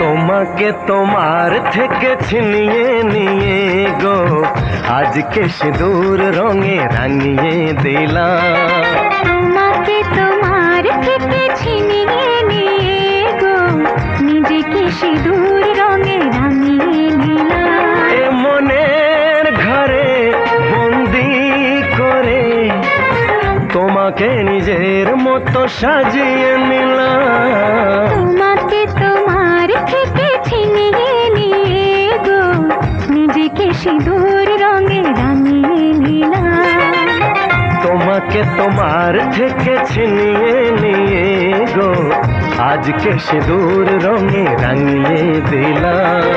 তোমাকে তোমার থেকে ছিনিয়ে নিয়ে গো আজকে সিঁদুর রঙে রাঙিয়ে দিলাম। তোমাকে তোমার থেকে ছিনিয়ে নিয়ে গো নিজেকে সিঁদুর রঙে রাঙিয়ে নিলাম। এ মনের ঘরে বন্দি করে তোমাকে নিজের মতো সাজিয়ে নিলাম। তোমাকে তোমার থেকে ছিনিয়ে নিয়ে গো নিজেকে সিঁদুর রঙে রাঙিয়ে নিলাম। তোমাকে তোমার থেকে ছিনিয়ে নিয়ে গো আজকে সিঁদুর রঙে রাঙিয়ে দিলাম।